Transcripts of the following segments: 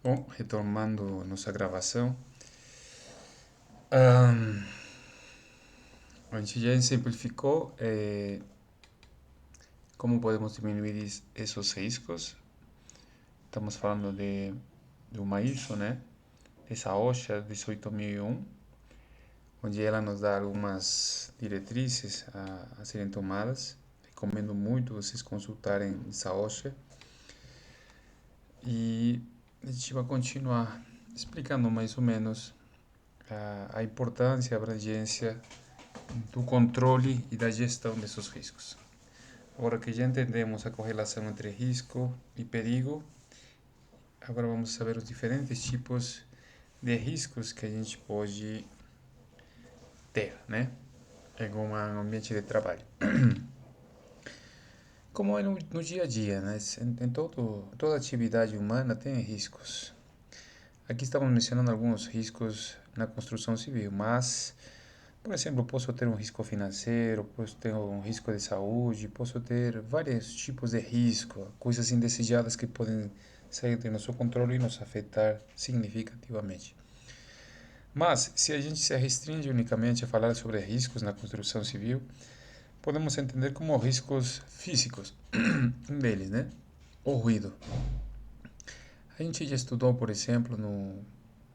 Bom, retomando nossa gravação, ahn, a gente já exemplificou como podemos diminuir esses riscos. Estamos falando de uma ISO, né? Essa OSHA 18001, onde ela nos dá algumas diretrizes a serem tomadas. Recomendo muito vocês consultarem essa OSHA. E a gente vai continuar explicando mais ou menos a importância e a abrangência do controle e da gestão desses riscos. Agora que já entendemos a correlação entre risco e perigo, agora vamos saber os diferentes tipos de riscos que a gente pode ter, né, em um ambiente de trabalho. Como é no dia a dia, né? Em toda atividade humana tem riscos. Aqui estamos mencionando alguns riscos na construção civil, mas, por exemplo, posso ter um risco financeiro, posso ter um risco de saúde, posso ter vários tipos de risco, coisas indesejadas que podem sair do nosso controle e nos afetar significativamente. Mas, se a gente se restringe unicamente a falar sobre riscos na construção civil, podemos entender como riscos físicos. Um deles, né? O ruído. A gente já estudou, por exemplo,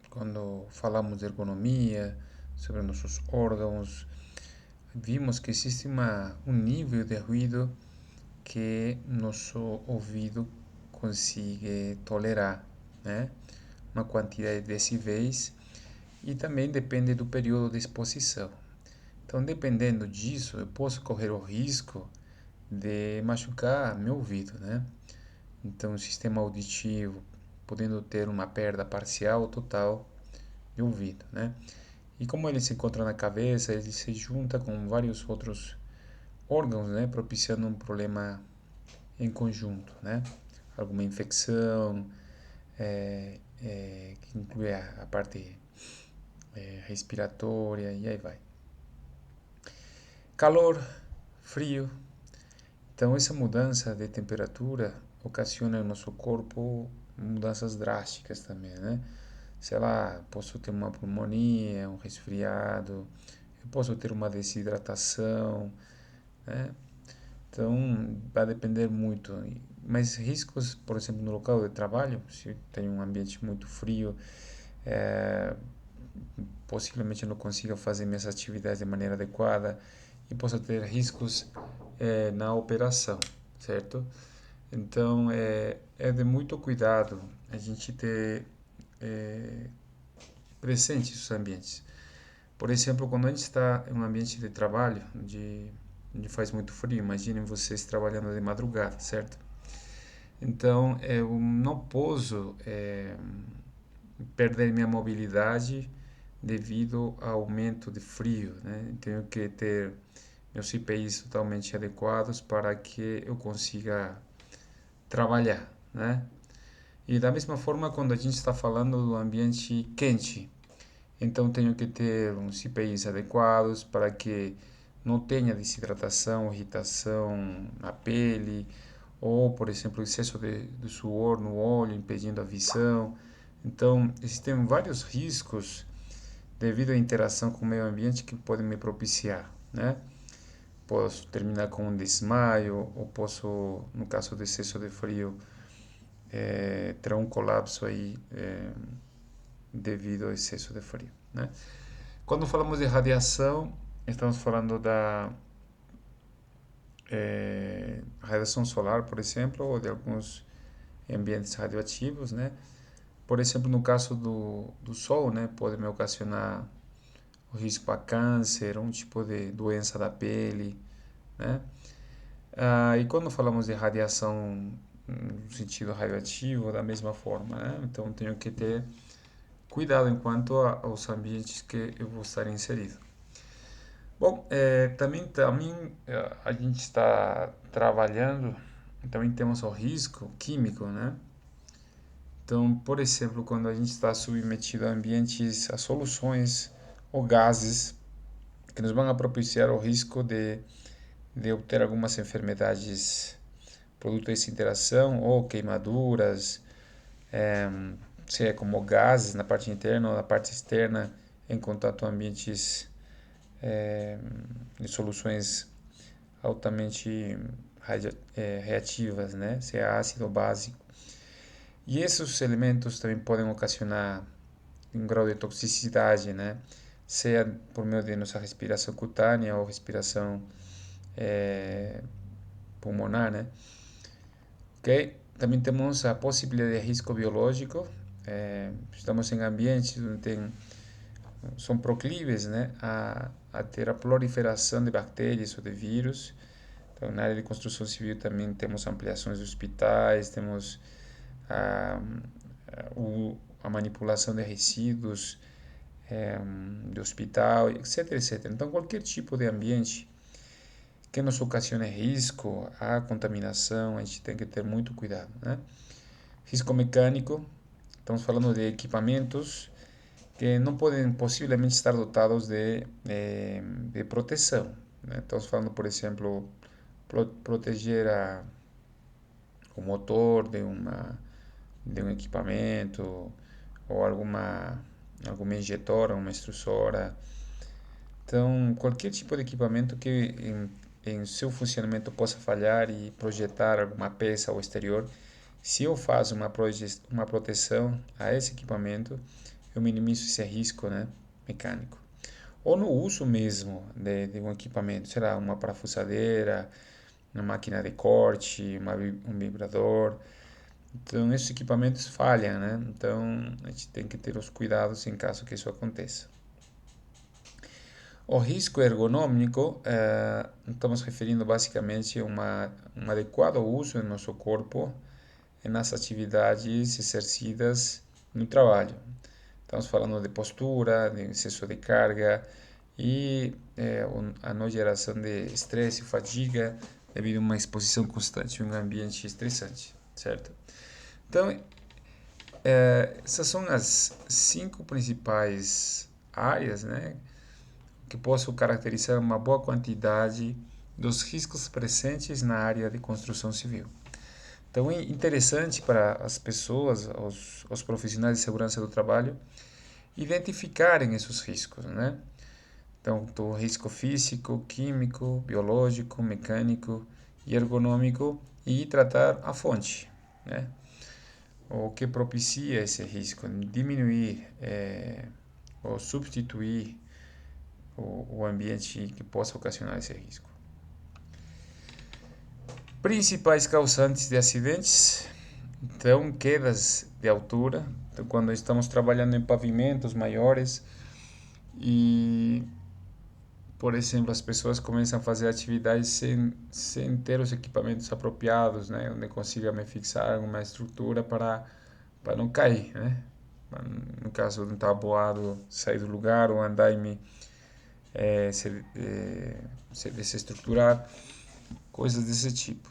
quando falamos de ergonomia, sobre nossos órgãos, vimos que existe um nível de ruído que nosso ouvido consiga tolerar, né? Uma quantidade de decibéis e também depende do período de exposição. Então, dependendo disso, eu posso correr o risco de machucar meu ouvido, né? Então, o sistema auditivo podendo ter uma perda parcial ou total de ouvido, né? E como ele se encontra na cabeça, ele se junta com vários outros órgãos, né? Propiciando um problema em conjunto, né? Alguma infecção, que inclui a parte respiratória e aí vai. Calor, frio. Então, essa mudança de temperatura ocasiona no nosso corpo mudanças drásticas também, né? Sei lá, posso ter uma pneumonia, um resfriado, eu posso ter uma desidratação, né? Então, vai depender muito. Mas riscos, por exemplo, no local de trabalho, se tem um ambiente muito frio, é, possivelmente não consiga fazer minhas atividades de maneira adequada e posso ter riscos na operação, certo? Então, é de muito cuidado a gente ter é, presente esses ambientes. Por exemplo, quando a gente está em um ambiente de trabalho, onde faz muito frio, imaginem vocês trabalhando de madrugada, certo? Então, eu não posso perder minha mobilidade devido ao aumento de frio, né? Tenho que ter meus IPIs totalmente adequados para que eu consiga trabalhar, né? E da mesma forma, quando a gente está falando do ambiente quente, então tenho que ter uns IPIs adequados para que não tenha desidratação, irritação na pele, ou, por exemplo, excesso de suor no olho, impedindo a visão. Então, existem vários riscos devido à interação com o meio ambiente que podem me propiciar, né? Posso terminar com um desmaio, ou posso, no caso de excesso de frio, ter um colapso aí devido ao excesso de frio, né? Quando falamos de radiação, estamos falando da radiação solar, por exemplo, ou de alguns ambientes radioativos, né? Por exemplo, no caso do Sol, né, pode me ocasionar o risco a câncer, um tipo de doença da pele, né? E quando falamos de radiação no sentido radioativo, da mesma forma, né? Então tenho que ter cuidado enquanto aos ambientes que eu vou estar inserido. Bom, também a gente está trabalhando, também temos o risco químico, né? Então, por exemplo, quando a gente está submetido a ambientes, a soluções ou gases que nos vão a propiciar o risco de obter algumas enfermidades produto dessa interação, ou queimaduras, se é como gases na parte interna ou na parte externa, em contato com ambientes de soluções altamente reativas, né? Se é ácido ou básico. E esses elementos também podem ocasionar um grau de toxicidade, né? Seja por meio de nossa respiração cutânea ou respiração pulmonar, né? Ok? Também temos a possibilidade de risco biológico. Estamos em ambientes onde são proclives, né, a ter a proliferação de bactérias ou de vírus. Então, na área de construção civil também temos ampliações de hospitais, temos a, a manipulação de resíduos de hospital, etc, etc. Então, qualquer tipo de ambiente que nos ocasione risco à contaminação, a gente tem que ter muito cuidado, né? Risco mecânico, estamos falando de equipamentos que não podem possivelmente estar dotados de proteção, né? Estamos falando, por exemplo, proteger o motor de um equipamento ou alguma injetora, uma extrusora. Então, qualquer tipo de equipamento que em seu funcionamento possa falhar e projetar alguma peça ao exterior, se eu faço uma proteção a esse equipamento, eu minimizo esse risco, né, mecânico. Ou no uso mesmo de um equipamento, será uma parafusadeira, uma máquina de corte, um vibrador. Então, esses equipamentos falham, né? Então, a gente tem que ter os cuidados em caso que isso aconteça. O risco ergonômico, estamos referindo basicamente a um adequado uso do nosso corpo nas atividades exercidas no trabalho. Estamos falando de postura, de excesso de carga e a não geração de estresse e fadiga devido a uma exposição constante em um ambiente estressante, certo? Então, essas são as 5 principais áreas, né, que possam caracterizar uma boa quantidade dos riscos presentes na área de construção civil. Então, é interessante para as pessoas, os profissionais de segurança do trabalho, identificarem esses riscos, né? Então, o risco físico, químico, biológico, mecânico e ergonômico e tratar a fonte, né? O que propicia esse risco, diminuir ou substituir o ambiente que possa ocasionar esse risco. Principais causantes de acidentes, então quedas de altura, então, quando estamos trabalhando em pavimentos maiores e, por exemplo, as pessoas começam a fazer atividades sem ter os equipamentos apropriados, né, onde consiga me fixar uma estrutura para não cair, né? No caso de um tabuado sair do lugar ou andar e se desestruturar, coisas desse tipo.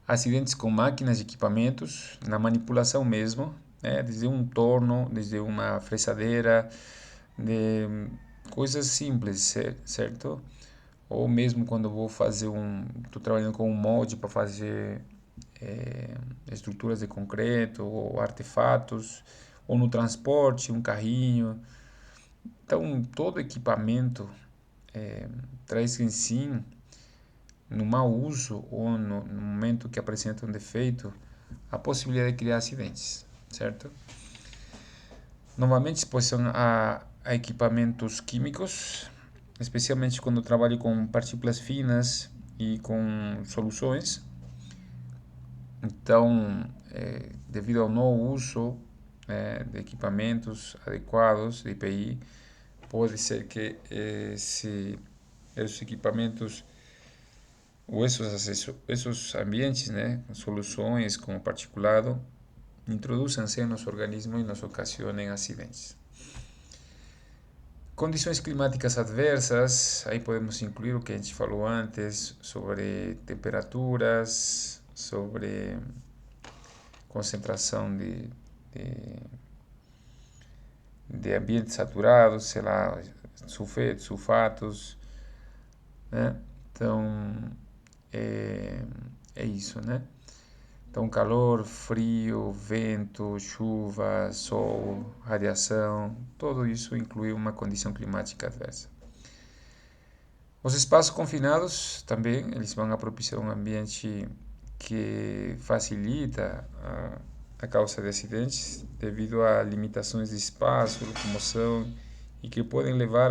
Acidentes com máquinas e equipamentos, na manipulação mesmo, né? Desde um torno, desde uma fresadeira, de coisas simples, certo? Ou mesmo quando eu vou fazer estou trabalhando com um molde para fazer estruturas de concreto ou artefatos, ou no transporte, um carrinho. Então, todo equipamento traz em si, no mau uso ou no momento que apresenta um defeito, a possibilidade de criar acidentes, certo? Novamente, exposição a equipamentos químicos, especialmente quando trabalho com partículas finas e com soluções. Então, devido ao não uso de equipamentos adequados de EPI, pode ser que esses equipamentos ou esses ambientes, né, soluções como particulado, introduzam-se no nosso organismo e nos ocasionem acidentes. Condições climáticas adversas, aí podemos incluir o que a gente falou antes sobre temperaturas, sobre concentração de ambientes saturados, sei lá, sulfetos, sulfatos, né? Então, é isso, né? Então, calor, frio, vento, chuva, sol, radiação, tudo isso inclui uma condição climática adversa. Os espaços confinados também, eles vão propiciar um ambiente que facilita a causa de acidentes devido a limitações de espaço, locomoção e que podem levar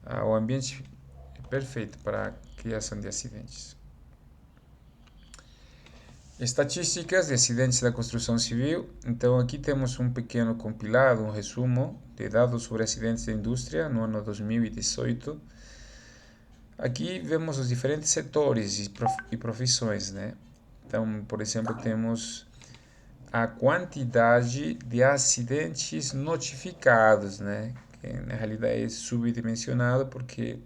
ao ambiente perfeito para a criação de acidentes. Estatísticas de acidentes da construção civil. Então aqui temos um pequeno compilado, um resumo de dados sobre acidentes da indústria no ano 2018. Aqui vemos os diferentes setores e profissões, né? Então, por exemplo, temos a quantidade de acidentes notificados, né? Que na realidade é subdimensionado porque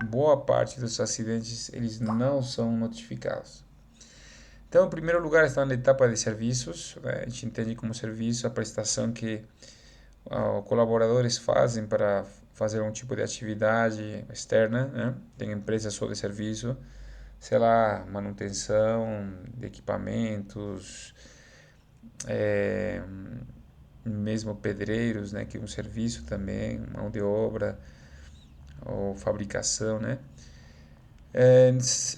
boa parte dos acidentes eles não são notificados. Então, em primeiro lugar está na etapa de serviços, né? A gente entende como serviço a prestação que colaboradores fazem para fazer um tipo de atividade externa, né? Tem empresas só de serviço, sei lá, manutenção de equipamentos, é, mesmo pedreiros, né? Que é um serviço também, mão de obra ou fabricação, né?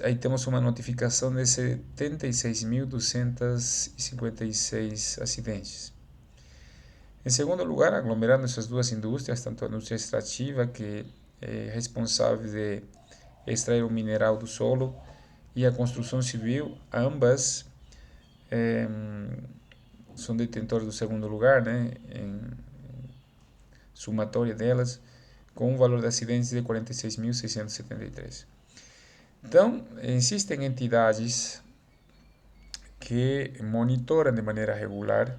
Aí temos uma notificação de 76.256 acidentes. Em segundo lugar, aglomerando essas duas indústrias, tanto a indústria extrativa, que é responsável de extrair o mineral do solo, e a construção civil, ambas são detentores do segundo lugar, né, em somatória delas, com um valor de acidentes de 46.673. Então, existem entidades que monitoram de maneira regular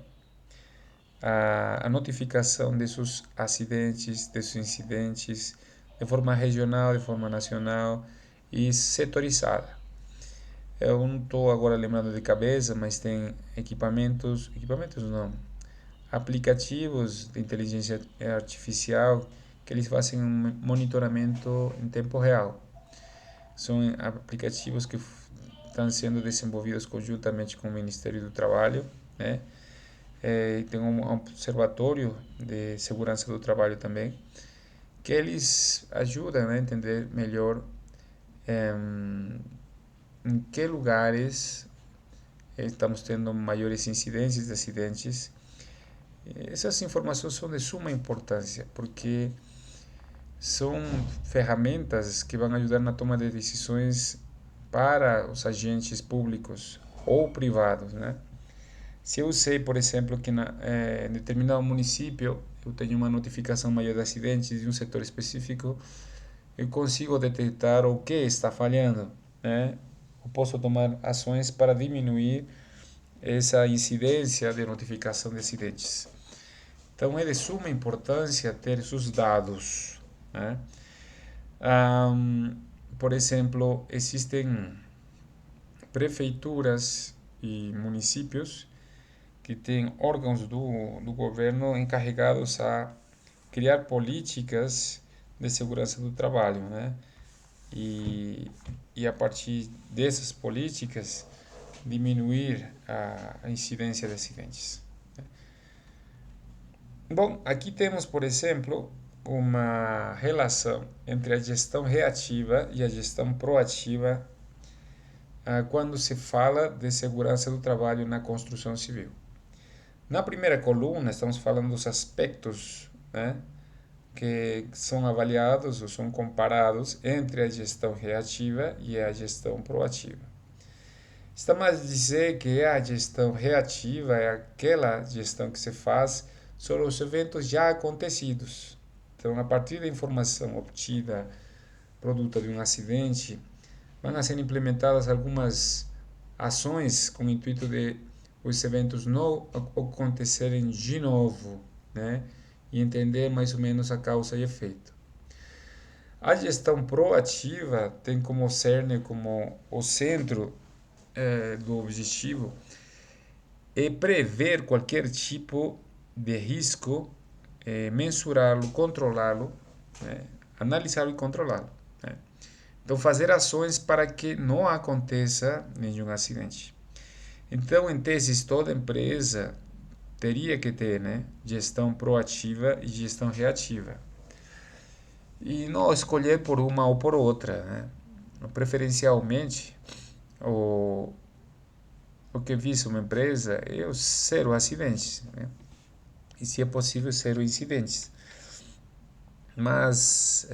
a notificação desses acidentes, desses incidentes, de forma regional, de forma nacional e setorizada. Eu não estou agora lembrando de cabeça, mas tem equipamentos não, aplicativos de inteligência artificial que eles fazem um monitoramento em tempo real. São aplicativos que estão sendo desenvolvidos conjuntamente com o Ministério do Trabalho, né? Tem um observatório de segurança do trabalho também, que eles ajudam, né, a entender melhor em que lugares estamos tendo maiores incidências de acidentes. Essas informações são de suma importância, porque são ferramentas que vão ajudar na toma de decisões para os agentes públicos ou privados, né? Se eu sei, por exemplo, que em determinado município eu tenho uma notificação maior de acidentes de um setor específico, eu consigo detectar o que está falhando, né? Eu posso tomar ações para diminuir essa incidência de notificação de acidentes. Então é de suma importância ter esses dados, né? Por exemplo, existem prefeituras e municípios que têm órgãos do governo encarregados a criar políticas de segurança do trabalho, né? E a partir dessas políticas diminuir a incidência de acidentes. Bom, aqui temos, por exemplo, uma relação entre a gestão reativa e a gestão proativa quando se fala de segurança do trabalho na construção civil. Na primeira coluna, estamos falando dos aspectos, né, que são avaliados ou são comparados entre a gestão reativa e a gestão proativa. Estamos a dizer que a gestão reativa é aquela gestão que se faz sobre os eventos já acontecidos. Então, a partir da informação obtida, produto de um acidente, vão ser implementadas algumas ações com o intuito de os eventos não acontecerem de novo, né? E entender mais ou menos a causa e efeito. A gestão proativa tem como cerne, como o centro do objetivo, é prever qualquer tipo de risco, mensurá-lo, controlá-lo, né? Analisá-lo e controlá-lo, né? Então, fazer ações para que não aconteça nenhum acidente. Então, em tese, toda empresa teria que ter, né, gestão proativa e gestão reativa. E não escolher por uma ou por outra, né? Preferencialmente, o, o que visa uma empresa é o zero acidentes, né? E se é possível, zero incidentes. Mas,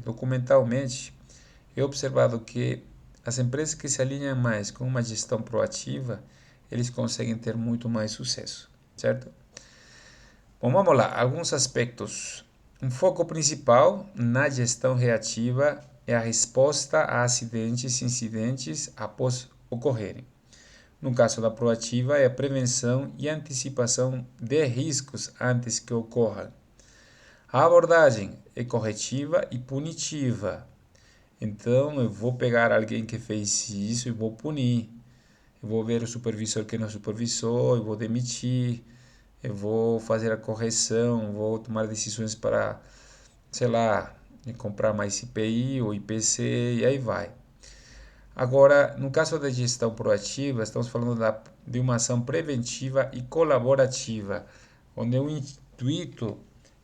documentalmente, é observado que as empresas que se alinham mais com uma gestão proativa, eles conseguem ter muito mais sucesso, certo? Bom, vamos lá, alguns aspectos. Um foco principal na gestão reativa é a resposta a acidentes e incidentes após ocorrerem. No caso da proativa, é a prevenção e antecipação de riscos antes que ocorram. A abordagem é corretiva e punitiva. Então, eu vou pegar alguém que fez isso e vou punir. Eu vou ver o supervisor que não supervisou, eu vou demitir, eu vou fazer a correção, vou tomar decisões para, sei lá, comprar mais CPI ou IPC e aí vai. Agora, no caso da gestão proativa, estamos falando de uma ação preventiva e colaborativa, onde o intuito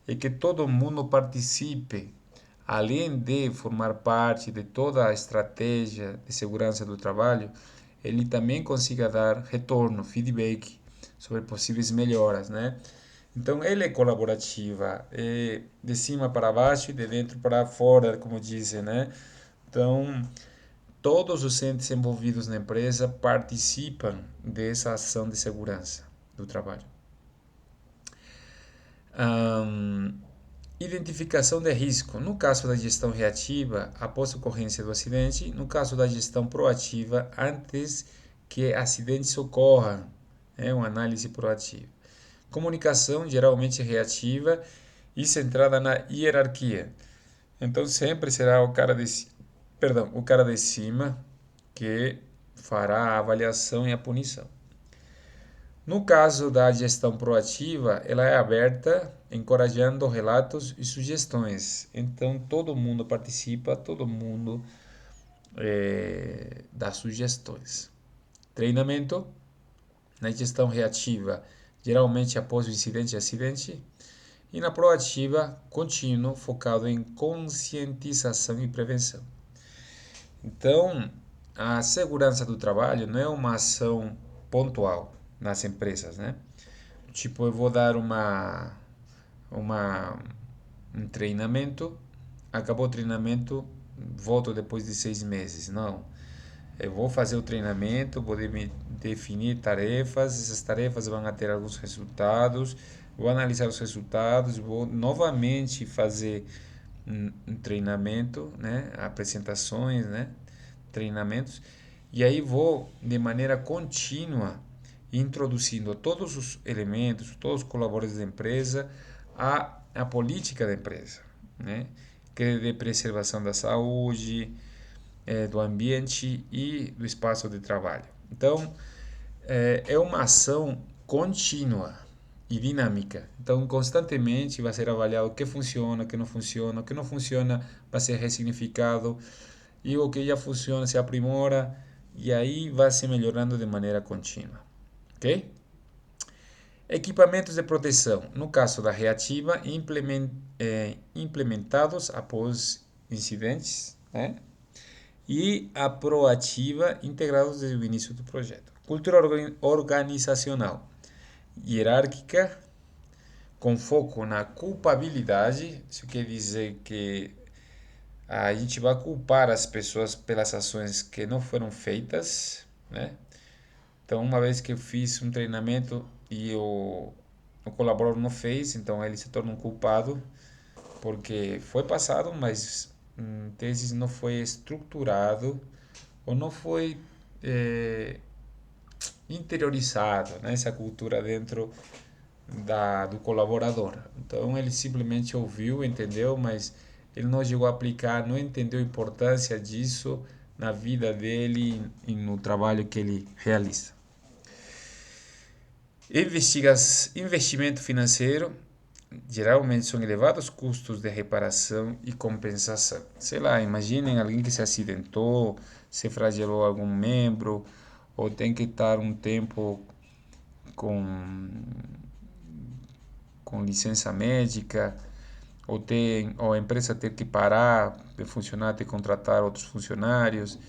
é que todo mundo participe, além de formar parte de toda a estratégia de segurança do trabalho, ele também consiga dar retorno, feedback sobre possíveis melhoras, né? Então, ele é colaborativa, é de cima para baixo e de dentro para fora, como dizem, né? Então, todos os entes envolvidos na empresa participam dessa ação de segurança do trabalho. Um, Identificação de risco. No caso da gestão reativa, após a ocorrência do acidente. No caso da gestão proativa, antes que acidentes ocorram. É uma análise proativa. Comunicação geralmente reativa e centrada na hierarquia. Então sempre será o cara de cima que fará a avaliação e a punição. No caso da gestão proativa, ela é aberta, encorajando relatos e sugestões. Então todo mundo participa, todo mundo dá sugestões. Treinamento na gestão reativa, geralmente após o incidente e acidente, e na proativa, contínuo, focado em conscientização e prevenção. Então, a segurança do trabalho não é uma ação pontual nas empresas, né? Tipo, eu vou dar uma, um treinamento, acabou o treinamento, volto depois de 6 meses. Não. Eu vou fazer o treinamento, vou definir tarefas, essas tarefas vão ter alguns resultados, vou analisar os resultados, vou novamente fazer um treinamento, né? Apresentações, né? Treinamentos, e aí vou de maneira contínua introduzindo todos os elementos, todos os colaboradores da empresa a política da empresa, né? Que é de preservação da saúde, do ambiente e do espaço de trabalho. Então, é uma ação contínua e dinâmica. Então, constantemente vai ser avaliado o que funciona, o que não funciona, o que não funciona vai ser ressignificado e o que já funciona se aprimora e aí vai se melhorando de maneira contínua, ok? Equipamentos de proteção, no caso da reativa, implementados após incidentes, né? E a proativa, integrados desde o início do projeto. Cultura organizacional, hierárquica, com foco na culpabilidade, isso quer dizer que a gente vai culpar as pessoas pelas ações que não foram feitas, né? Então, uma vez que eu fiz um treinamento e o colaborador não fez, então ele se torna um culpado, porque foi passado, mas em tese não foi estruturado ou não foi interiorizado, né, essa cultura dentro do colaborador. Então ele simplesmente ouviu, entendeu, mas ele não chegou a aplicar, não entendeu a importância disso na vida dele e no trabalho que ele realiza. Investimento financeiro, geralmente são elevados custos de reparação e compensação. Sei lá, imaginem alguém que se acidentou, se fragilou algum membro, ou tem que estar um tempo com, com licença médica, ou a empresa ter que parar de funcionar, ter que contratar outros funcionários.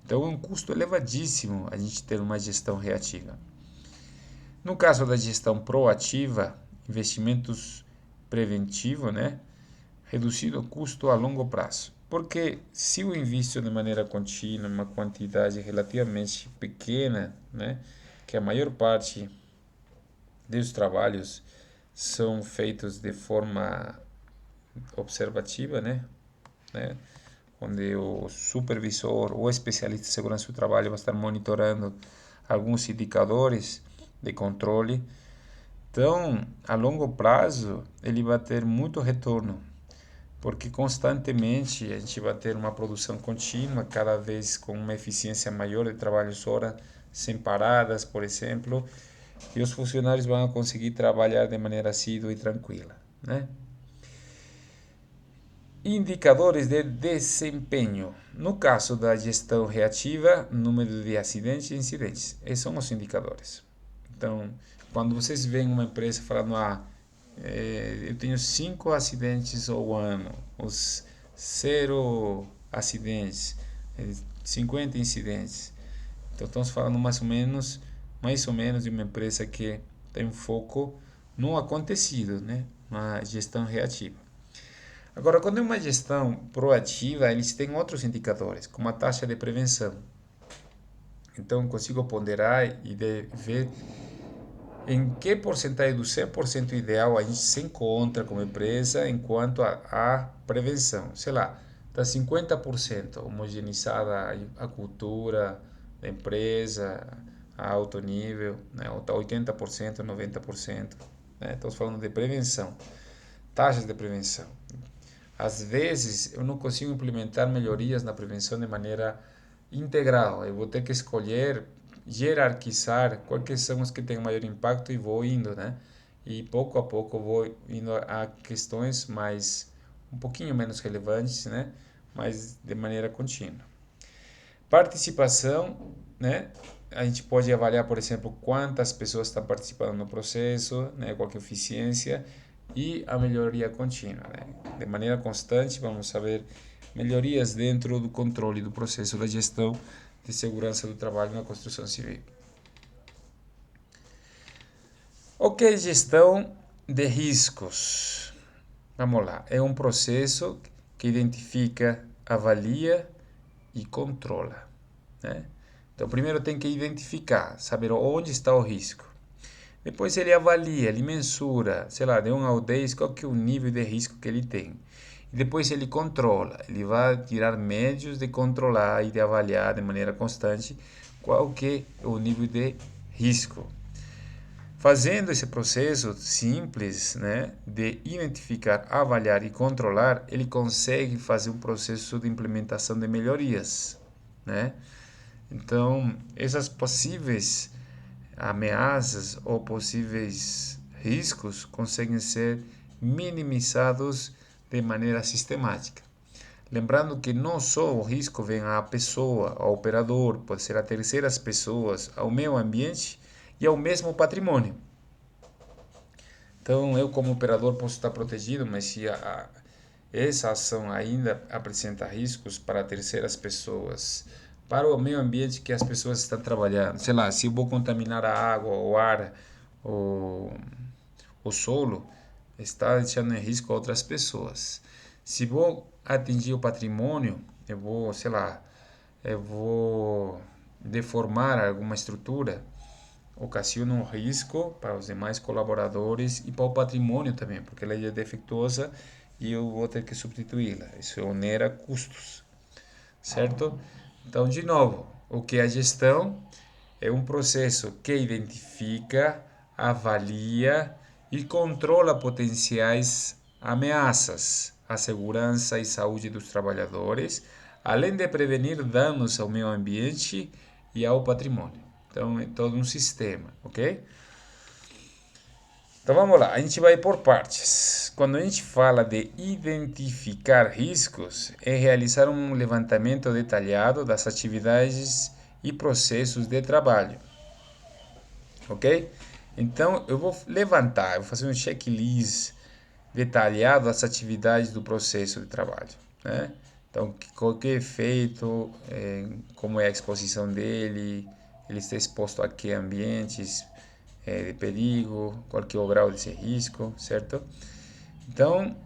Então é um custo elevadíssimo a gente ter uma gestão reativa. No caso da gestão proativa, investimentos preventivo, né? Reduzido o custo a longo prazo. Porque se eu invisto de maneira contínua, uma quantidade relativamente pequena, né? Que a maior parte dos trabalhos são feitos de forma observativa, né? Onde o supervisor ou especialista de segurança do trabalho vai estar monitorando alguns indicadores de controle. Então, a longo prazo, ele vai ter muito retorno, porque constantemente a gente vai ter uma produção contínua, cada vez com uma eficiência maior de trabalhos hora sem paradas, por exemplo, e os funcionários vão conseguir trabalhar de maneira assídua e tranquila, né? Indicadores de desempenho. No caso da gestão reativa, número de acidentes e incidentes. Esses são os indicadores. Então, quando vocês veem uma empresa falando, eu tenho 5 acidentes ao ano, os 0 acidentes, 50 incidentes. Então, estamos falando mais ou menos de uma empresa que tem um foco no acontecido, né? Uma gestão reativa. Agora, quando é uma gestão proativa, eles têm outros indicadores, como a taxa de prevenção. Então, consigo ponderar e ver em que porcentagem do 100% ideal a gente se encontra como empresa enquanto a prevenção. Sei lá, está 50% homogeneizada a cultura da empresa, a alto nível, né? Ou está 80%, 90%. Né? Estamos falando de prevenção, taxas de prevenção. Às vezes, eu não consigo implementar melhorias na prevenção de maneira integral. Eu vou ter que escolher, hierarquizar quais são os que têm maior impacto e vou indo, né? E pouco a pouco vou indo a questões um pouquinho menos relevantes, né? Mas de maneira contínua. Participação, né? A gente pode avaliar, por exemplo, quantas pessoas estão participando no processo, né? Qual que é a eficiência e a melhoria contínua, né? De maneira constante, vamos saber melhorias dentro do controle do processo da gestão de segurança do trabalho na construção civil. Ok, gestão de riscos. Vamos lá, é um processo que identifica, avalia e controla, né? Então, primeiro tem que identificar, saber onde está o risco. Depois ele avalia, ele mensura, sei lá, de 1 ao 10, qual que é o nível de risco que ele tem. E depois ele controla, ele vai tirar médios de controlar e de avaliar de maneira constante qual que é o nível de risco. Fazendo esse processo simples, né, de identificar, avaliar e controlar, ele consegue fazer um processo de implementação de melhorias, né? Então, essas possíveis ameaças ou possíveis riscos conseguem ser minimizados de maneira sistemática. Lembrando que não só o risco vem à pessoa, ao operador, pode ser a terceiras pessoas, ao meio ambiente e ao mesmo patrimônio. Então, eu como operador posso estar protegido, mas se essa ação ainda apresenta riscos para terceiras pessoas, para o meio ambiente que as pessoas estão trabalhando, sei lá, se eu vou contaminar a água, o ar, o, o solo, está deixando em risco outras pessoas. Se vou atingir o patrimônio, eu vou, sei lá, eu vou deformar alguma estrutura, ocasiona um risco para os demais colaboradores e para o patrimônio também, porque ela é defeituosa e eu vou ter que substituí-la. Isso onera custos, certo? Então, de novo, o que é a gestão? É um processo que identifica, avalia e controla potenciais ameaças à segurança e saúde dos trabalhadores, além de prevenir danos ao meio ambiente e ao patrimônio. Então, é todo um sistema, ok? Então vamos lá, a gente vai por partes. Quando a gente fala de identificar riscos, é realizar um levantamento detalhado das atividades e processos de trabalho, ok? Então eu vou levantar, eu vou fazer um checklist detalhado das atividades do processo de trabalho, né? Então, qualquer efeito, como é a exposição dele, ele está exposto a que ambientes de perigo, qual que é o grau desse risco, certo? Então,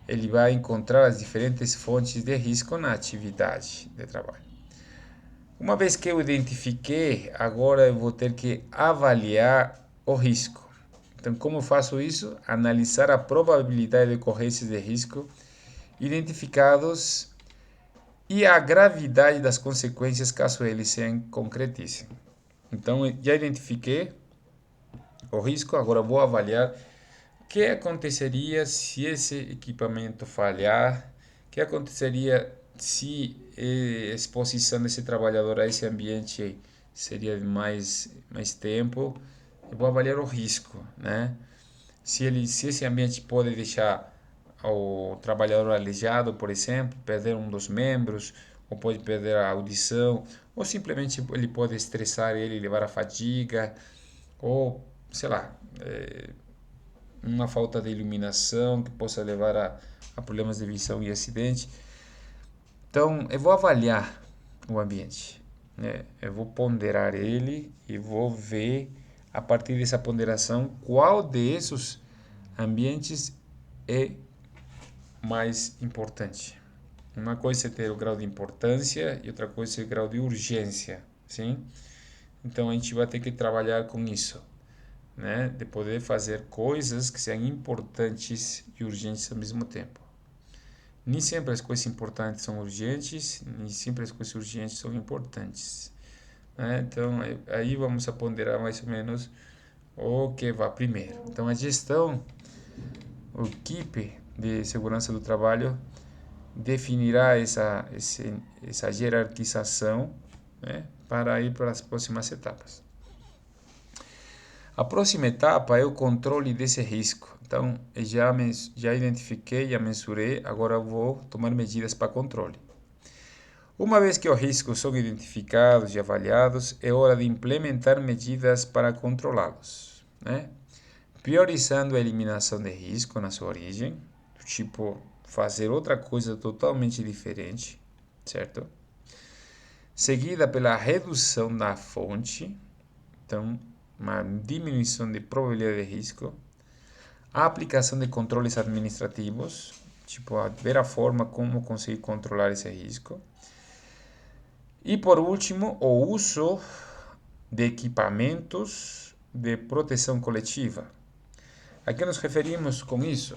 ele vai encontrar as diferentes fontes de risco na atividade de trabalho. Uma vez que eu identifiquei, agora eu vou ter que avaliar o risco. Então, como eu faço isso? Analisar a probabilidade de ocorrência de risco identificados e a gravidade das consequências caso eles se concretizem. Então, já identifiquei o risco, agora vou avaliar o que aconteceria se esse equipamento falhar, o que aconteceria se a exposição desse trabalhador a esse ambiente seria mais tempo. Eu vou avaliar o risco, né? Se esse ambiente pode deixar o trabalhador aleijado, por exemplo, perder um dos membros, ou pode perder a audição, ou simplesmente ele pode estressar ele, levar a fadiga, ou, sei lá, uma falta de iluminação que possa levar a problemas de visão e acidente. Então, eu vou avaliar o ambiente, né? Eu vou ponderar ele e vou ver, a partir dessa ponderação, qual desses ambientes é mais importante. Uma coisa é ter o grau de importância e outra coisa é o grau de urgência, sim? Então a gente vai ter que trabalhar com isso, né? De poder fazer coisas que sejam importantes e urgentes ao mesmo tempo. Nem sempre as coisas importantes são urgentes, nem sempre as coisas urgentes são importantes, né? Então aí vamos a ponderar mais ou menos o que vai primeiro. Então a gestão, o equipe de segurança do trabalho definirá essa hierarquização, né, para ir para as próximas etapas. A próxima etapa é o controle desse risco. Então, já identifiquei, já mensurei, agora vou tomar medidas para controle. Uma vez que os riscos são identificados e avaliados, é hora de implementar medidas para controlá-los, né? Priorizando a eliminação de risco na sua origem, tipo fazer outra coisa totalmente diferente, certo? Seguida pela redução da fonte, então uma diminuição de probabilidade de risco, a aplicação de controles administrativos, tipo ver a forma como conseguir controlar esse risco, e por último o uso de equipamentos de proteção coletiva. A que nos referimos com isso?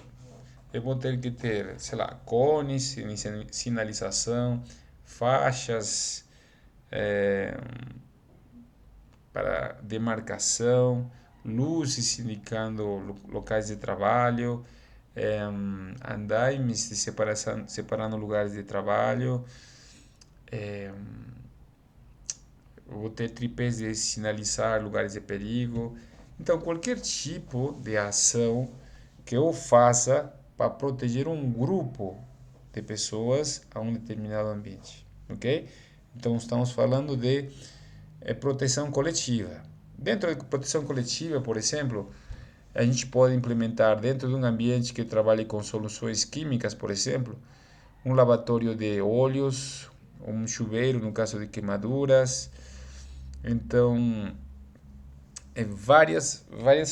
Eu vou ter que ter, sei lá, cones, sinalização, faixas para demarcação, luzes indicando locais de trabalho, andaimes de separação, separando lugares de trabalho, vou ter tripés de sinalizar lugares de perigo. Então, qualquer tipo de ação que eu faça para proteger um grupo de pessoas a um determinado ambiente, ok? Então, estamos falando de proteção coletiva. Dentro da proteção coletiva, por exemplo, a gente pode implementar dentro de um ambiente que trabalhe com soluções químicas, por exemplo, um lavatório de óleos, um chuveiro no caso de queimaduras. Então, várias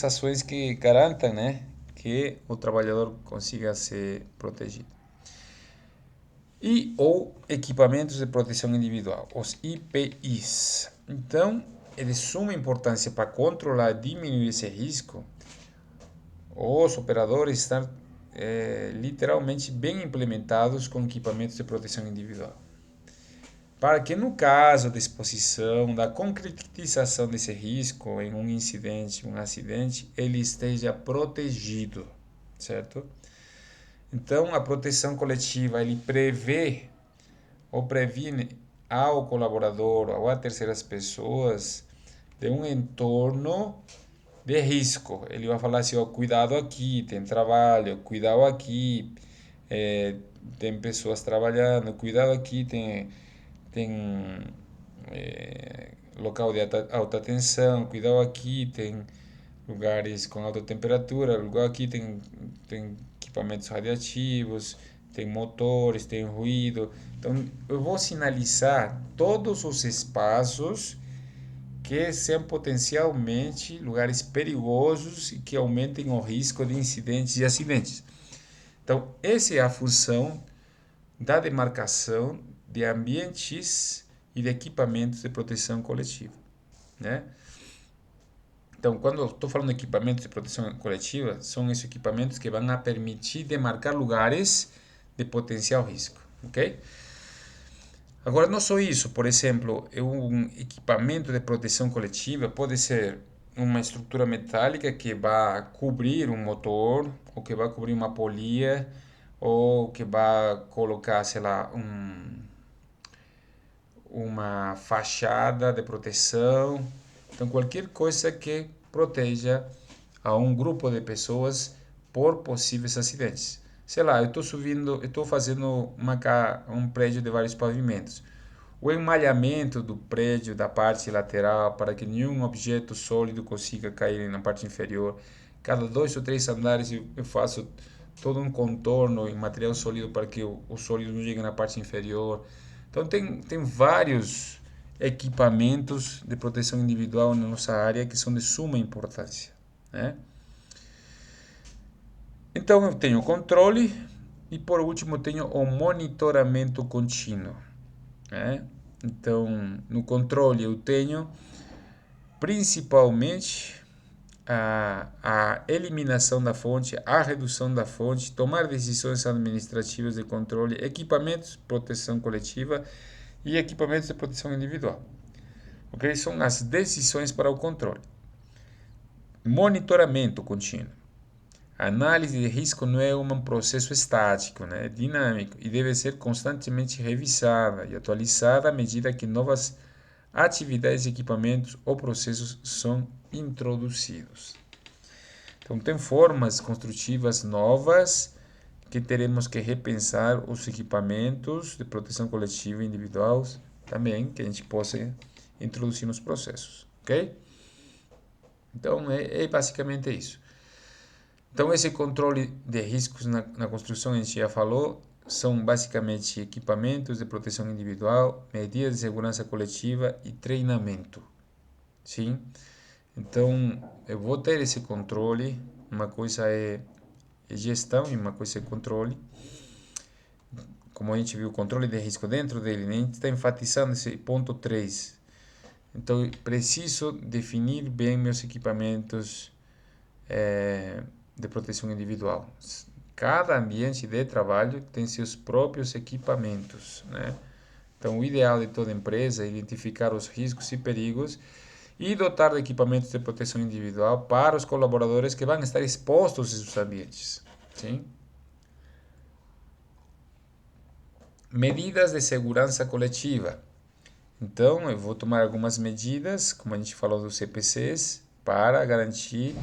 ações que garantam, né, que o trabalhador consiga ser protegido. E ou equipamentos de proteção individual, os EPIs. Então, é de suma importância para controlar e diminuir esse risco, os operadores estão literalmente bem implementados com equipamentos de proteção individual, para que no caso da exposição, da concretização desse risco em um incidente, um acidente, ele esteja protegido, certo? Então, a proteção coletiva, ele prevê ou previne ao colaborador ou a terceiras pessoas de um entorno de risco. Ele vai falar assim, ó, cuidado aqui, tem trabalho, cuidado aqui, tem pessoas trabalhando, cuidado aqui, tem local de alta tensão, cuidado aqui, tem lugares com alta temperatura, lugar aqui tem equipamentos radiativos, tem motores, tem ruído. Então, eu vou sinalizar todos os espaços que são potencialmente lugares perigosos e que aumentem o risco de incidentes e acidentes. Então, essa é a função da demarcação de ambientes e de equipamentos de proteção coletiva, né? Então, quando eu estou falando de equipamentos de proteção coletiva, são esses equipamentos que vão a permitir demarcar lugares de potencial risco, ok? Agora, não só isso, por exemplo, um equipamento de proteção coletiva pode ser uma estrutura metálica que vai cobrir um motor, ou que vai cobrir uma polia, ou que vai colocar, sei lá, uma fachada de proteção. Então, qualquer coisa que proteja a um grupo de pessoas por possíveis acidentes. Sei lá, eu estou fazendo um prédio de vários pavimentos. O emalhamento do prédio da parte lateral para que nenhum objeto sólido consiga cair na parte inferior. Cada 2 ou 3 andares eu faço todo um contorno em material sólido para que o sólido não chegue na parte inferior. Então tem vários equipamentos de proteção individual na nossa área que são de suma importância, né? Então eu tenho o controle e por último eu tenho o monitoramento contínuo, né? Então no controle eu tenho principalmente a eliminação da fonte, a redução da fonte, tomar decisões administrativas de controle, equipamentos de proteção coletiva e equipamentos de proteção individual. Ok? São as decisões para o controle. Monitoramento contínuo. A análise de risco não é um processo estático, né? É dinâmico e deve ser constantemente revisada e atualizada à medida que novas atividades, equipamentos ou processos são introduzidos. Então, tem formas construtivas novas que teremos que repensar os equipamentos de proteção coletiva e individual também, que a gente possa introduzir nos processos, ok? Então, é basicamente isso. Então, esse controle de riscos na construção, a gente já falou, são basicamente equipamentos de proteção individual, medidas de segurança coletiva e treinamento, sim? Então, eu vou ter esse controle, uma coisa é gestão e uma coisa é controle. Como a gente viu, o controle de risco dentro dele, né? A gente está enfatizando esse ponto 3. Então, eu preciso definir bem meus equipamentos de proteção individual. Cada ambiente de trabalho tem seus próprios equipamentos, né? Então, o ideal de toda empresa é identificar os riscos e perigos e dotar de equipamentos de proteção individual para os colaboradores que vão estar expostos a esses ambientes. Sim? Medidas de segurança coletiva. Então, eu vou tomar algumas medidas, como a gente falou dos CPCs, para garantir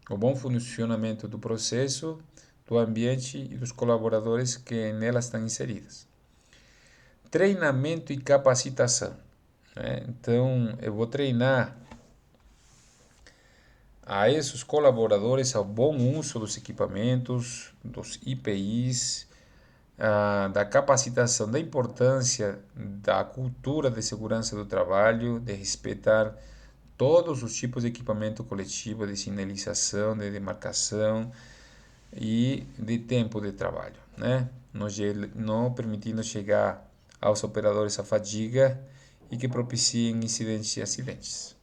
o bom funcionamento do processo, do ambiente e dos colaboradores que nelas estão inseridos. Treinamento e capacitação, né? Então, eu vou treinar a esses colaboradores ao bom uso dos equipamentos, dos IPIs, da capacitação, da importância da cultura de segurança do trabalho, de respeitar todos os tipos de equipamento coletivo, de sinalização, de demarcação e de tempo de trabalho, né? Não permitindo chegar aos operadores a fadiga e que propiciem incidentes e acidentes.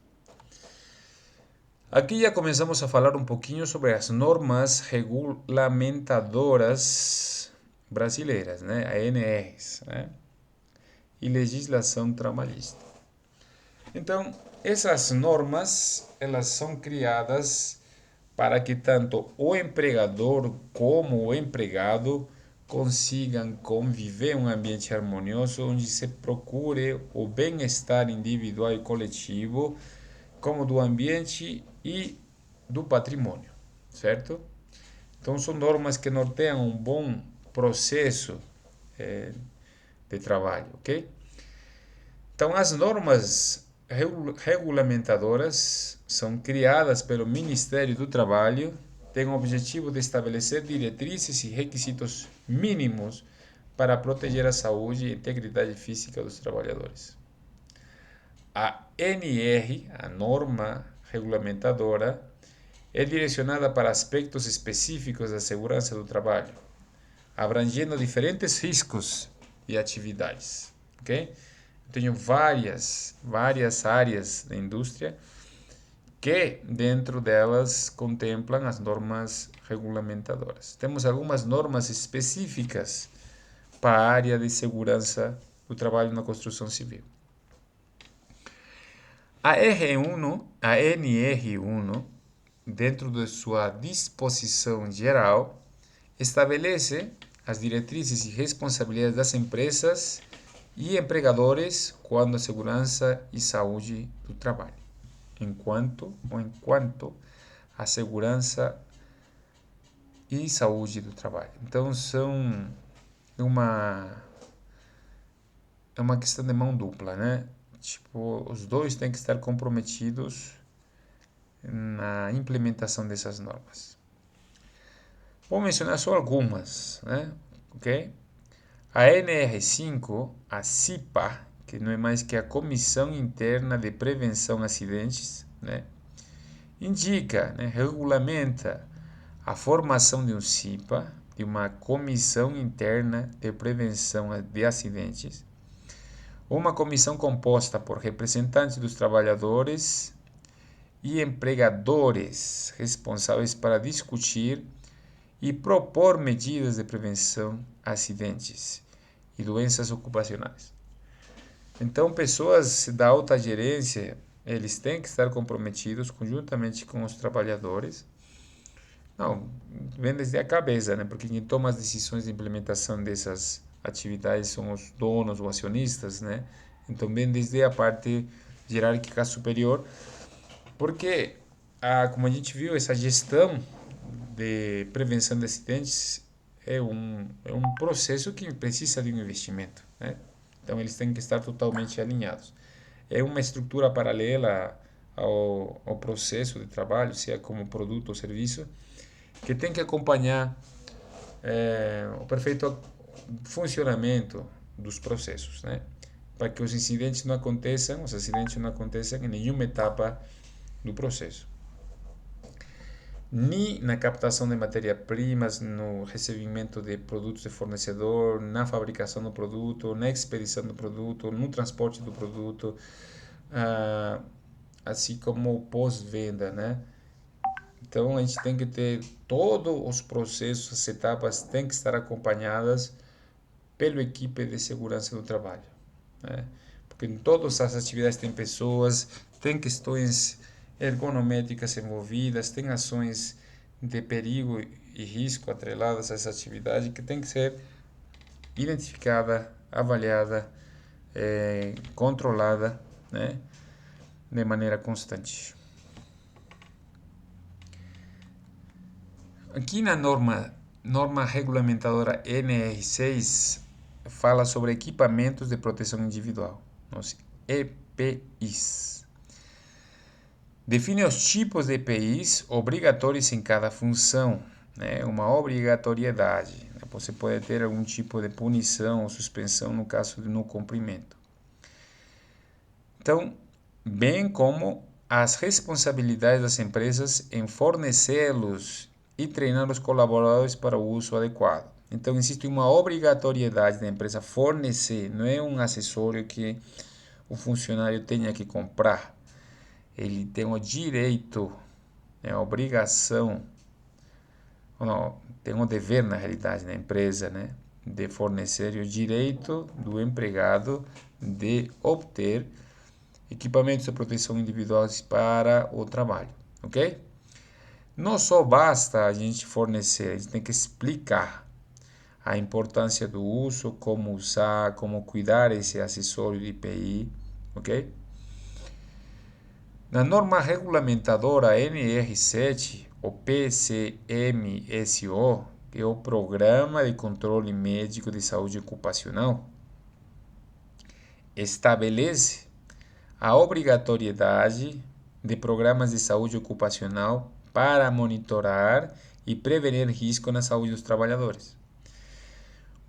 Aqui já começamos a falar um pouquinho sobre as normas regulamentadoras brasileiras, né? ANRs, né? E legislação trabalhista. Então, essas normas, elas são criadas para que tanto o empregador como o empregado consigam conviver em um ambiente harmonioso onde se procure o bem-estar individual e coletivo, como do ambiente e do patrimônio, certo? Então, são normas que norteiam um bom processo de trabalho, ok? Então, as normas regulamentadoras são criadas pelo Ministério do Trabalho, têm o objetivo de estabelecer diretrizes e requisitos mínimos para proteger a saúde e integridade física dos trabalhadores. A NR, a norma regulamentadora, é direcionada para aspectos específicos da segurança do trabalho, abrangendo diferentes riscos e atividades, ok? Tenho várias áreas da indústria que dentro delas contemplam as normas regulamentadoras. Temos algumas normas específicas para a área de segurança do trabalho na construção civil. A NR1, dentro de sua disposição geral, estabelece as diretrizes e responsabilidades das empresas e empregadores quanto à segurança e saúde do trabalho, enquanto a segurança e saúde do trabalho. Então, é uma questão de mão dupla, né? Tipo, os dois têm que estar comprometidos na implementação dessas normas. Vou mencionar só algumas, né? Ok? A NR5, a CIPA, que não é mais que a Comissão Interna de Prevenção a Acidentes, né? Indica, né, regulamenta a formação de um CIPA, de uma Comissão Interna de Prevenção de Acidentes, uma comissão composta por representantes dos trabalhadores e empregadores responsáveis para discutir e propor medidas de prevenção a acidentes e doenças ocupacionais. Então, pessoas da alta gerência, eles têm que estar comprometidos conjuntamente com os trabalhadores. Não, vem desde a cabeça, né? Porque quem toma as decisões de implementação dessas atividades são os donos ou acionistas, né? Então, vem desde a parte hierárquica superior, porque, como a gente viu, essa gestão de prevenção de acidentes é um processo que precisa de um investimento, né? Então, eles têm que estar totalmente alinhados. É uma estrutura paralela ao processo de trabalho, seja como produto ou serviço, que tem que acompanhar o perfeito funcionamento dos processos, né? Para que os acidentes não aconteçam em nenhuma etapa do processo. Nem na captação de matérias-primas, no recebimento de produtos de fornecedor, na fabricação do produto, na expedição do produto, no transporte do produto, assim como o pós-venda, né? Então, a gente tem que ter todos os processos, as etapas têm que estar acompanhadas pela equipe de segurança do trabalho, né? Porque em todas as atividades tem pessoas, tem questões ergonométricas envolvidas, tem ações de perigo e risco atreladas a essa atividade que tem que ser identificada, avaliada, controlada, né, de maneira constante. Aqui na norma regulamentadora NR6 fala sobre equipamentos de proteção individual, os EPIs. Define os tipos de EPIs obrigatórios em cada função, né? Uma obrigatoriedade. Você pode ter algum tipo de punição ou suspensão no caso de não cumprimento. Então, bem como as responsabilidades das empresas em fornecê-los e treinar os colaboradores para o uso adequado. Então, existe uma obrigatoriedade da empresa fornecer, não é um acessório que o funcionário tenha que comprar. Ele tem o direito, a obrigação, não, tem o dever, na realidade, na empresa, né, de fornecer o direito do empregado de obter equipamentos de proteção individuais para o trabalho, ok? Não só basta a gente fornecer, a gente tem que explicar a importância do uso, como usar, como cuidar esse acessório de EPI, ok? Na norma regulamentadora NR7, o PCMSO, que é o Programa de Controle Médico de Saúde Ocupacional, estabelece a obrigatoriedade de programas de saúde ocupacional para monitorar e prevenir risco na saúde dos trabalhadores.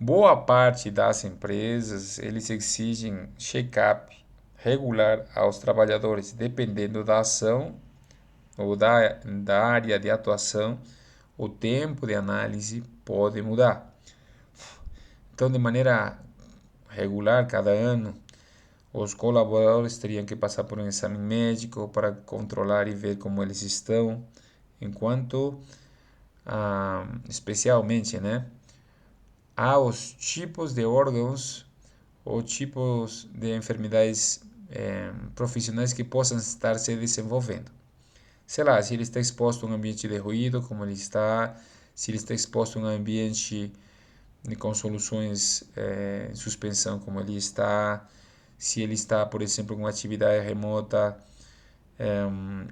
Boa parte das empresas, eles exigem check-up regular aos trabalhadores, dependendo da ação ou da área de atuação, o tempo de análise pode mudar. Então, de maneira regular, cada ano, os colaboradores teriam que passar por um exame médico para controlar e ver como eles estão, enquanto, especialmente, né, há os tipos de órgãos ou tipos de enfermidades profissionais que possam estar se desenvolvendo. Sei lá, se ele está exposto a um ambiente de ruído, como ele está, se ele está exposto a um ambiente com soluções em suspensão, como ele está, se ele está, por exemplo, com uma atividade remota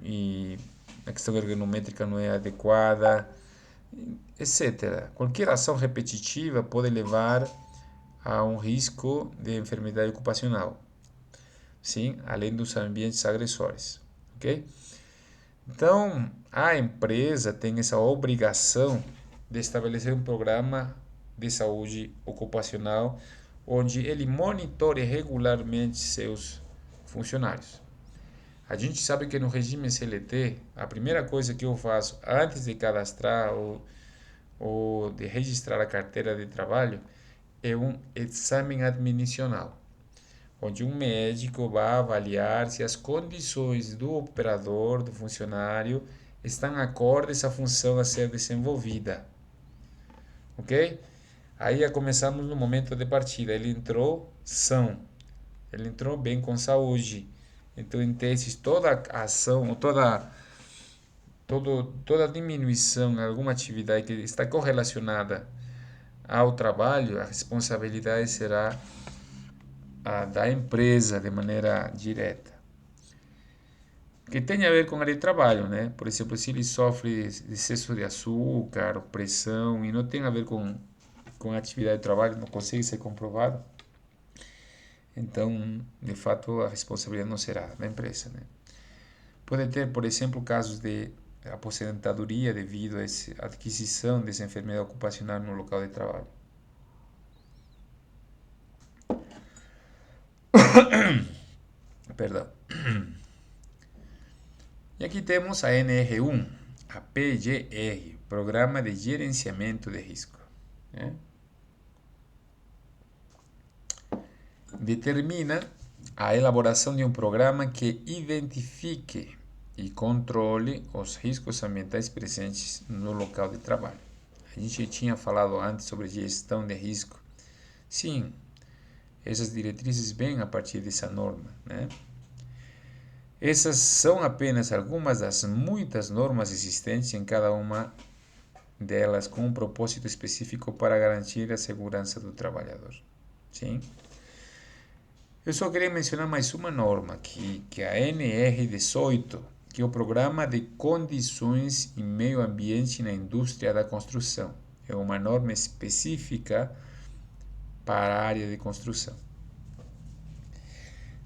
e a questão ergonométrica não é adequada, etc. Qualquer ação repetitiva pode levar a um risco de enfermidade ocupacional, sim, além dos ambientes agressores, ok? Então, a empresa tem essa obrigação de estabelecer um programa de saúde ocupacional onde ele monitore regularmente seus funcionários. A gente sabe que no regime CLT, a primeira coisa que eu faço antes de cadastrar ou de registrar a carteira de trabalho é um exame admissional, onde um médico vai avaliar se as condições do operador, do funcionário, estão acordes à função a ser desenvolvida. Ok? Aí já começamos no momento de partida. Ele entrou são, ele entrou bem com saúde. Então, em testes, toda ação, toda diminuição em alguma atividade que está correlacionada ao trabalho, a responsabilidade será a da empresa de maneira direta. Que tem a ver com a área de trabalho, né? Por exemplo, se ele sofre de excesso de açúcar, pressão, e não tem a ver com a atividade de trabalho, não consegue ser comprovado, então, de fato, a responsabilidade não será da empresa, né? Pode ter, por exemplo, casos de aposentadoria devido a essa aquisição dessa enfermidade ocupacional no local de trabalho. Perdão. E aqui temos a NR1, a PGR, Programa de Gerenciamento de Risco, né? Determina a elaboração de um programa que identifique e controle os riscos ambientais presentes no local de trabalho. A gente tinha falado antes sobre gestão de risco. Sim, essas diretrizes vêm a partir dessa norma, né? Essas são apenas algumas das muitas normas existentes em cada uma delas com um propósito específico para garantir a segurança do trabalhador. Sim? Eu só queria mencionar mais uma norma aqui, que é a NR18, que é o Programa de Condições e Meio Ambiente na Indústria da Construção. É uma norma específica para a área de construção.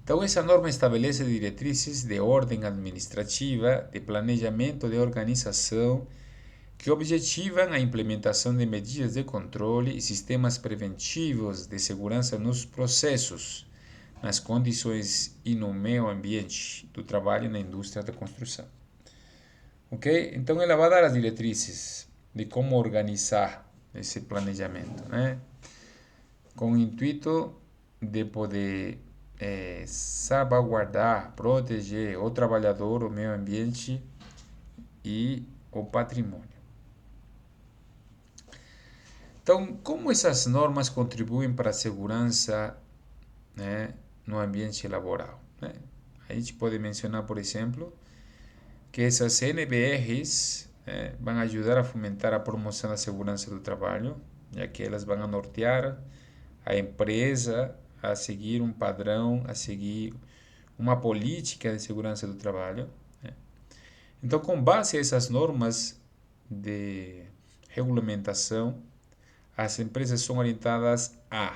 Então, essa norma estabelece diretrizes de ordem administrativa, de planejamento de organização, que objetivam a implementação de medidas de controle e sistemas preventivos de segurança nos processos, nas condições e no meio ambiente do trabalho e na indústria da construção. Ok? Então, ela vai dar as diretrizes de como organizar esse planejamento, né? Com o intuito de poder salvaguardar, proteger o trabalhador, o meio ambiente e o patrimônio. Então, como essas normas contribuem para a segurança, né, no ambiente laboral, né? A gente pode mencionar, por exemplo, que essas NBRs vão ajudar a fomentar a promoção da segurança do trabalho, já que elas vão nortear a empresa a seguir um padrão, a seguir uma política de segurança do trabalho, né? Então, com base a essas normas de regulamentação, as empresas são orientadas a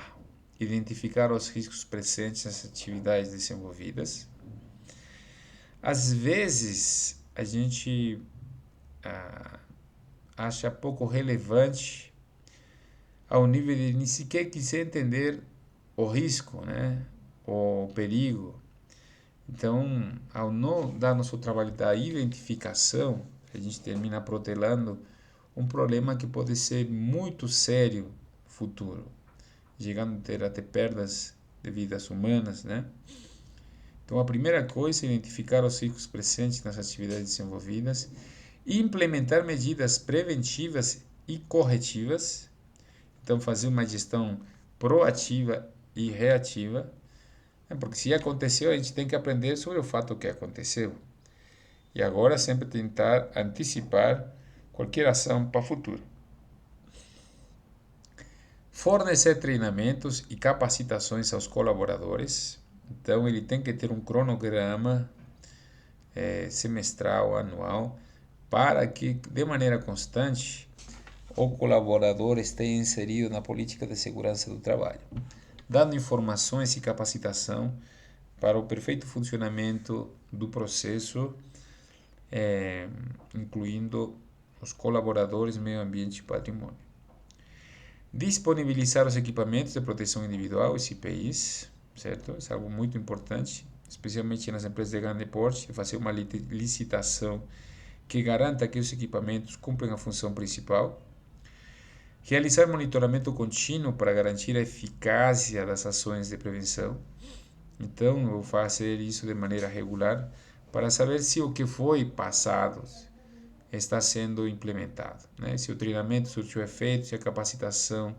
identificar os riscos presentes nas atividades desenvolvidas. Às vezes, a gente acha pouco relevante ao nível de nem sequer quiser entender o risco, né? O perigo. Então, ao não dar nosso trabalho da identificação, a gente termina protelando um problema que pode ser muito sério no futuro, chegando a ter até perdas de vidas humanas, né? Então, a primeira coisa é identificar os riscos presentes nas atividades desenvolvidas e implementar medidas preventivas e corretivas. Então, fazer uma gestão proativa e reativa, né? Porque se aconteceu, a gente tem que aprender sobre o fato que aconteceu. E agora sempre tentar antecipar qualquer ação para o futuro. Fornecer treinamentos e capacitações aos colaboradores. Então, ele tem que ter um cronograma semestral, anual, para que, de maneira constante, o colaborador esteja inserido na política de segurança do trabalho, dando informações e capacitação para o perfeito funcionamento do processo, incluindo os colaboradores, meio ambiente e patrimônio. Disponibilizar os equipamentos de proteção individual, os EPIs, certo? Isso é algo muito importante, especialmente nas empresas de grande porte, fazer uma licitação que garanta que os equipamentos cumprem a função principal. Realizar monitoramento contínuo para garantir a eficácia das ações de prevenção. Então, eu vou fazer isso de maneira regular para saber se o que foi passado está sendo implementado, né? Se o treinamento surtiu efeito, se a capacitação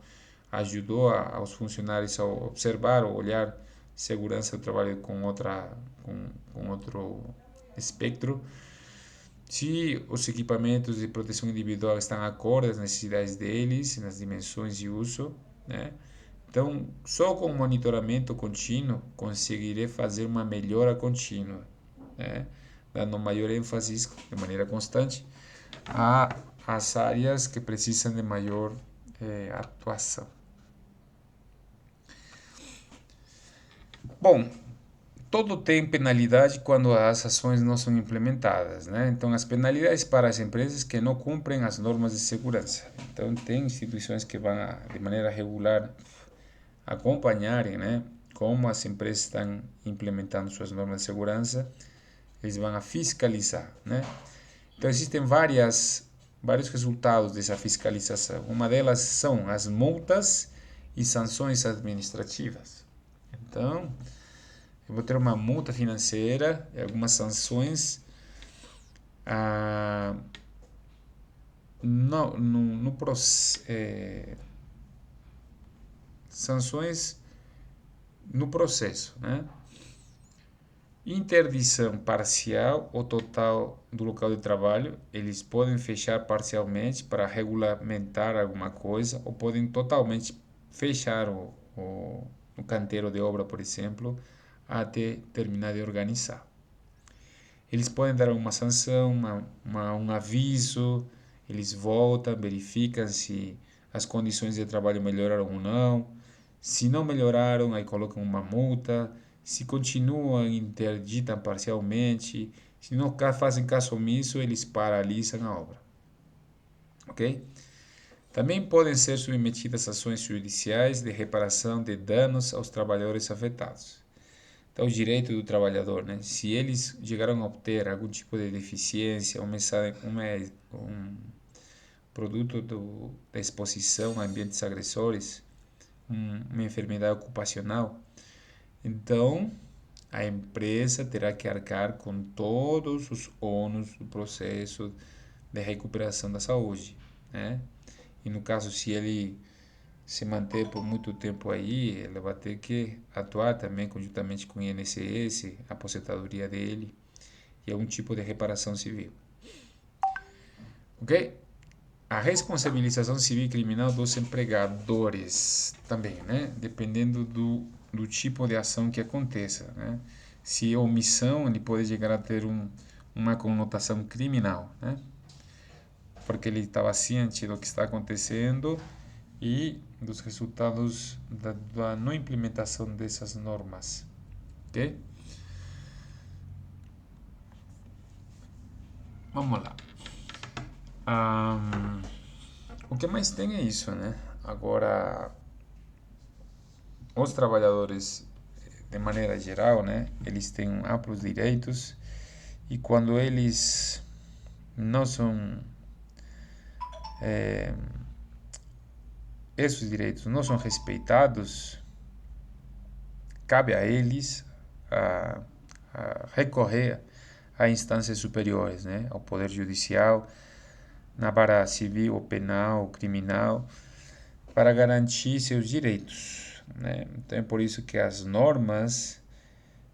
ajudou aos funcionários a observar ou olhar segurança do trabalho com outro espectro, se os equipamentos de proteção individual estão acordes às necessidades deles, nas dimensões de uso, né? Então, só com monitoramento contínuo conseguirei fazer uma melhora contínua, né? Dando maior ênfase de maneira constante às áreas que precisam de maior atuação. Bom, todo tem penalidade quando as ações não são implementadas, né? Então, as penalidades para as empresas que não cumprem as normas de segurança. Então, tem instituições que vão de maneira regular acompanharem, né, como as empresas estão implementando suas normas de segurança. Eles vão fiscalizar, né? Então, existem vários resultados dessa fiscalização. Uma delas são as multas e sanções administrativas. Então, eu vou ter uma multa financeira e algumas sanções sanções no processo, né? Interdição parcial ou total do local de trabalho. Eles podem fechar parcialmente para regulamentar alguma coisa, ou podem totalmente fechar o canteiro de obra, por exemplo, até terminar de organizar. Eles podem dar uma sanção, um aviso, eles voltam, verificam se as condições de trabalho melhoraram ou não. Se não melhoraram, aí colocam uma multa. Se continuam, interditam parcialmente. Se não fazem caso omisso, eles paralisam a obra. Ok? Também podem ser submetidas ações judiciais de reparação de danos aos trabalhadores afetados. Então, o direito do trabalhador, né? Se eles chegaram a obter algum tipo de deficiência, um produto da exposição a ambientes agressores, uma enfermidade ocupacional, então a empresa terá que arcar com todos os ônus do processo de recuperação da saúde, né? E no caso, se ele se manter por muito tempo aí, ela vai ter que atuar também conjuntamente com o INSS, a aposentadoria dele, e algum tipo de reparação civil. Ok? A responsabilização civil e criminal dos empregadores também, né? Dependendo do tipo de ação que aconteça, né? se omissão ele pode chegar a ter uma conotação criminal, né? Porque ele estava ciente do que está acontecendo e dos resultados da não implementação dessas normas, ok? Vamos lá. O que mais tem é isso, né? Agora, os trabalhadores, de maneira geral, né? Eles têm amplos direitos e quando eles não são esses direitos não são respeitados, cabe a eles a, a recorrer a instâncias superiores, né? Ao Poder Judicial, na vara civil ou penal ou criminal, para garantir seus direitos, né? Então é por isso que as normas,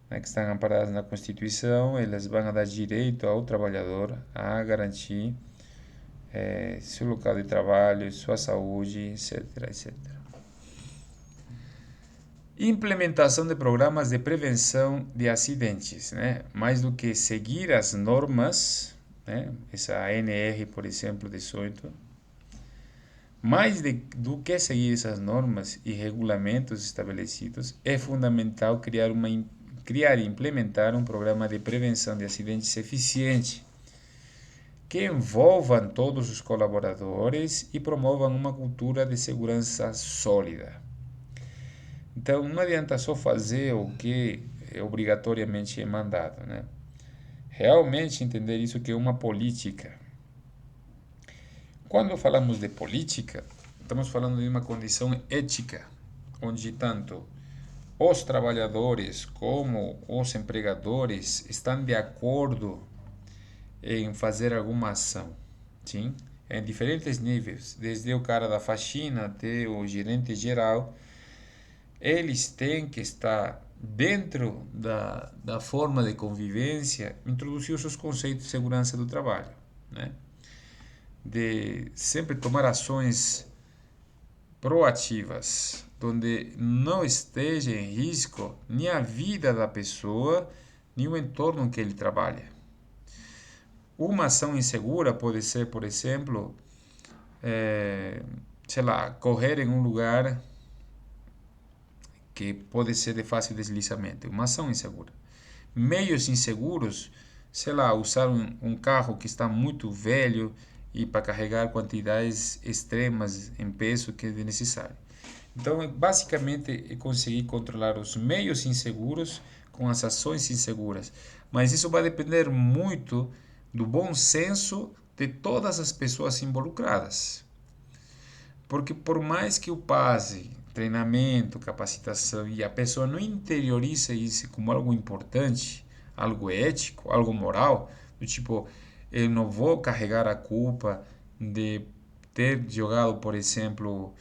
né, que estão amparadas na Constituição, elas vão dar direito ao trabalhador a garantir seu local de trabalho, sua saúde, etc, etc. Implementação de programas de prevenção de acidentes, né? Mais do que seguir as normas, né? Essa ANR, por exemplo, 18, do que seguir essas normas e regulamentos estabelecidos, é fundamental criar e implementar um programa de prevenção de acidentes eficiente, que envolvam todos os colaboradores e promovam uma cultura de segurança sólida. Então, não adianta só fazer o que obrigatoriamente é mandado, né? Realmente entender isso que é uma política. Quando falamos de política, estamos falando de uma condição ética, onde tanto os trabalhadores como os empregadores estão de acordo em fazer alguma ação, sim? Em diferentes níveis, desde o cara da faxina até o gerente geral, eles têm que estar dentro da forma de convivência, introduzir os seus conceitos de segurança do trabalho, né? De sempre tomar ações proativas, onde não esteja em risco nem a vida da pessoa, nem o entorno em que ele trabalha. Uma ação insegura pode ser, por exemplo, sei lá, correr em um lugar que pode ser de fácil deslizamento, uma ação insegura. Meios inseguros, sei lá, usar um carro que está muito velho e para carregar quantidades extremas em peso que é necessário. Então, basicamente, é conseguir controlar os meios inseguros com as ações inseguras. Mas isso vai depender muito do bom senso de todas as pessoas involucradas. Porque por mais que o PASE, treinamento, capacitação, e a pessoa não interioriza isso como algo importante, algo ético, algo moral, do tipo, eu não vou carregar a culpa de ter jogado, por exemplo,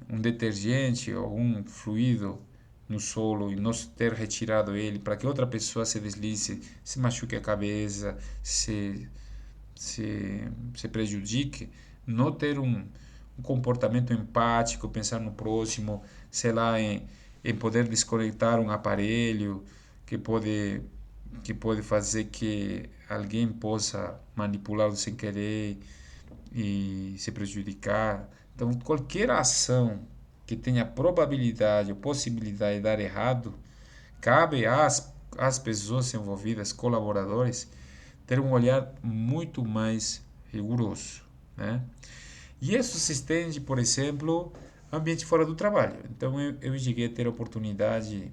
um detergente ou um fluido no solo e não ter retirado ele para que outra pessoa se deslize, se machuque a cabeça, se prejudique, não ter um comportamento empático, pensar no próximo, sei lá, em poder desconectar um aparelho que pode fazer que alguém possa manipulá-lo sem querer e se prejudicar. Então, qualquer ação que tenha probabilidade ou possibilidade de dar errado, cabe às pessoas envolvidas, colaboradores, ter um olhar muito mais rigoroso, né? E isso se estende, por exemplo, ao ambiente fora do trabalho. Então, eu cheguei a ter a oportunidade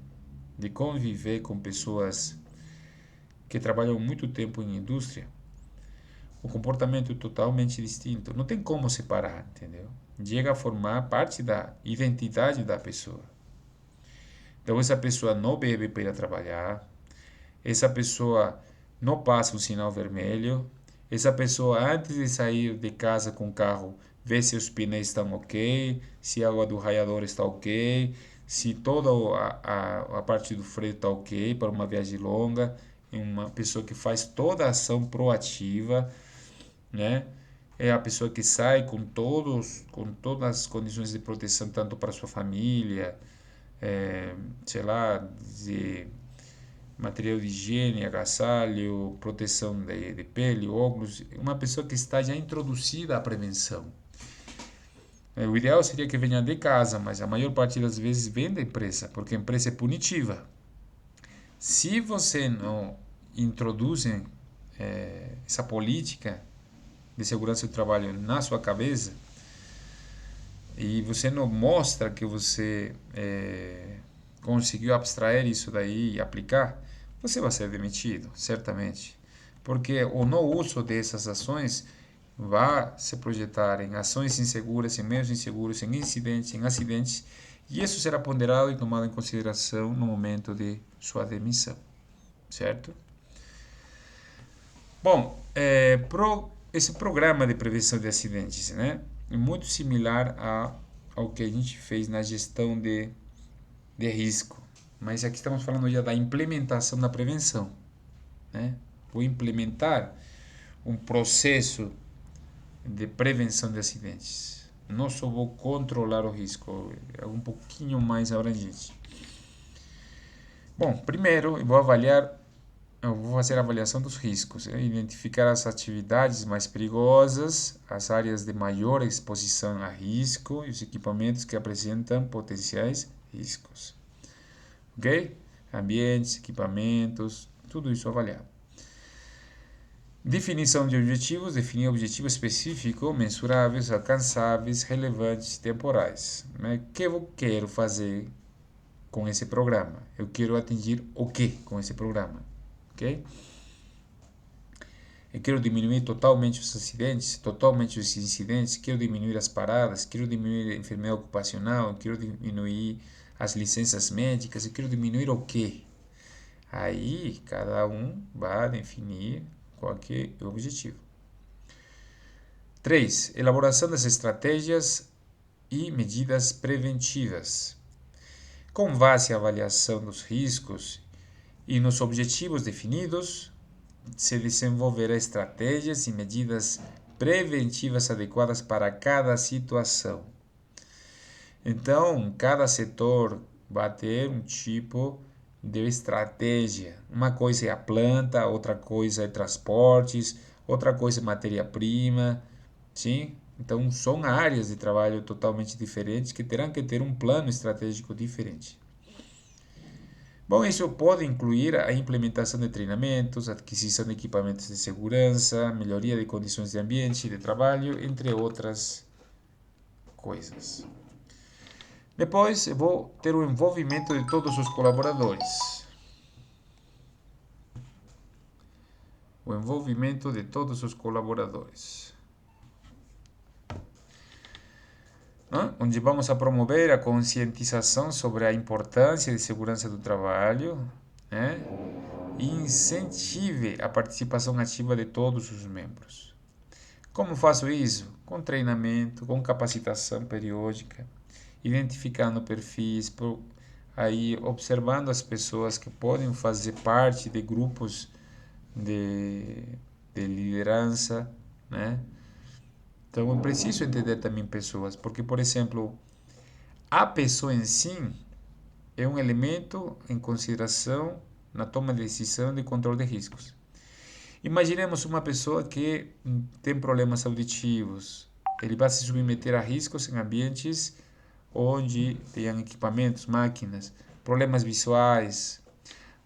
de conviver com pessoas que trabalham muito tempo em indústria. O comportamento é totalmente distinto. Não tem como separar, entendeu? Chega a formar parte da identidade da pessoa. Então, essa pessoa não bebe para ir a trabalhar, essa pessoa não passa um sinal vermelho, essa pessoa, antes de sair de casa com o carro, vê se os pneus estão ok, se a água do radiador está ok, se toda a parte do freio está ok para uma viagem longa. É uma pessoa que faz toda a ação proativa, né? É a pessoa que sai com todas as condições de proteção, tanto para sua família, sei lá, de material de higiene, agasalho, proteção de pele, óculos, uma pessoa que está já introduzida à prevenção. O ideal seria que venha de casa, mas a maior parte das vezes vem da empresa, porque a empresa é punitiva. Se você não introduz essa política de segurança do trabalho na sua cabeça e você não mostra que você conseguiu abstrair isso daí e aplicar, você vai ser demitido, certamente. Porque o não uso dessas ações vai se projetar em ações inseguras, em meios inseguros, em incidentes, em acidentes, e isso será ponderado e tomado em consideração no momento de sua demissão, certo? Bom, esse programa de prevenção de acidentes, né, é muito similar ao que a gente fez na gestão de risco, mas aqui estamos falando já da implementação da prevenção, né? Vou implementar um processo de prevenção de acidentes. Não só vou controlar o risco, é um pouquinho mais abrangente. Bom, primeiro eu vou fazer a avaliação dos riscos, identificar as atividades mais perigosas, as áreas de maior exposição a risco e os equipamentos que apresentam potenciais riscos. Ok? Ambientes, equipamentos, tudo isso avaliado. Definição de objetivos, definir objetivos específicos, mensuráveis, alcançáveis, relevantes, temporais. O que eu quero fazer com esse programa? Eu quero atingir o que com esse programa? Ok? Eu quero diminuir totalmente os acidentes, totalmente os incidentes, quero diminuir as paradas, quero diminuir a enfermidade ocupacional, quero diminuir as licenças médicas, eu quero diminuir o quê? Aí cada um vai definir qual que é o objetivo. 3. Elaboração das estratégias e medidas preventivas. Com base à avaliação dos riscos e nos objetivos definidos, se desenvolverá estratégias e medidas preventivas adequadas para cada situação. Então, cada setor vai ter um tipo de estratégia. Uma coisa é a planta, outra coisa é transportes, outra coisa é matéria-prima, sim? Então, são áreas de trabalho totalmente diferentes que terão que ter um plano estratégico diferente. Bom, isso pode incluir a implementação de treinamentos, aquisição de equipamentos de segurança, melhoria de condições de ambiente e de trabalho, entre outras coisas. Depois, eu vou ter o envolvimento de todos os colaboradores. O envolvimento de todos os colaboradores. Onde vamos a promover a conscientização sobre a importância de segurança do trabalho, né? E incentive a participação ativa de todos os membros. Como faço isso? Com treinamento, com capacitação periódica, identificando perfis, aí observando as pessoas que podem fazer parte de grupos de liderança, né? Então eu preciso entender também pessoas, porque, por exemplo, a pessoa em si é um elemento em consideração na toma de decisão de controle de riscos. Imaginemos uma pessoa que tem problemas auditivos. Ele vai se submeter a riscos em ambientes onde tenham equipamentos, máquinas, problemas visuais,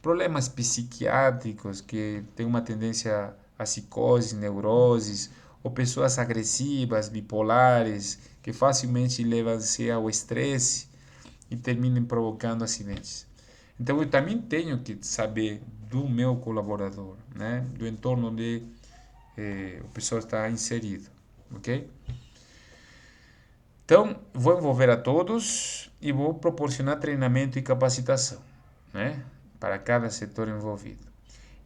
problemas psiquiátricos, que tem uma tendência a psicoses, neuroses, ou pessoas agressivas, bipolares, que facilmente levam-se ao estresse e terminam provocando acidentes. Então eu também tenho que saber do meu colaborador, né? Do entorno onde o pessoal está inserido, ok? Então vou envolver a todos e vou proporcionar treinamento e capacitação, né? Para cada setor envolvido.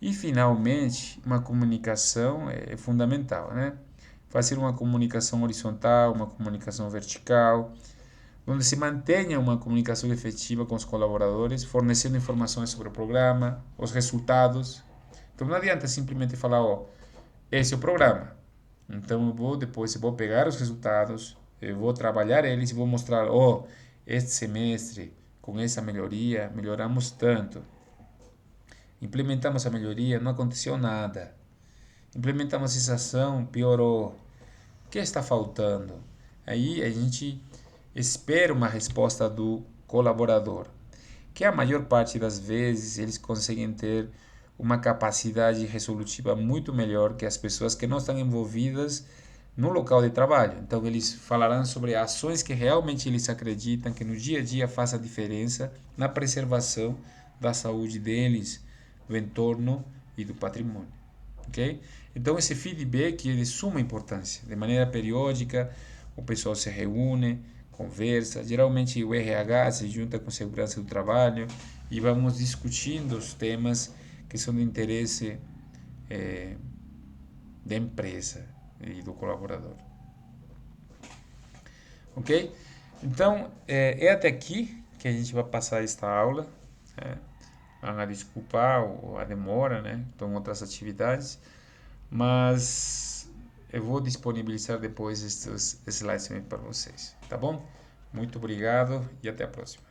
E finalmente, uma comunicação é fundamental, né? Fazer uma comunicação horizontal, uma comunicação vertical, onde se mantenha uma comunicação efetiva com os colaboradores, fornecendo informações sobre o programa, os resultados. Então não adianta simplesmente falar, esse é o programa. Então eu vou pegar os resultados, eu vou trabalhar eles e vou mostrar, este semestre, com essa melhoria, melhoramos tanto. Implementamos a melhoria, não aconteceu nada. Implementamos essa ação, piorou. O que está faltando? Aí a gente espera uma resposta do colaborador, que a maior parte das vezes eles conseguem ter uma capacidade resolutiva muito melhor que as pessoas que não estão envolvidas no local de trabalho. Então eles falarão sobre ações que realmente eles acreditam que no dia a dia faz a diferença na preservação da saúde deles, do entorno e do patrimônio. Ok? Então esse feedback é de suma importância. De maneira periódica, o pessoal se reúne, conversa. Geralmente o RH se junta com segurança do trabalho e vamos discutindo os temas que são de interesse da empresa e do colaborador. Ok? Então, é até aqui que a gente vai passar esta aula. A desculpar a demora, né? Estão outras atividades, mas eu vou disponibilizar depois estes slides para vocês, tá bom? Muito obrigado e até a próxima.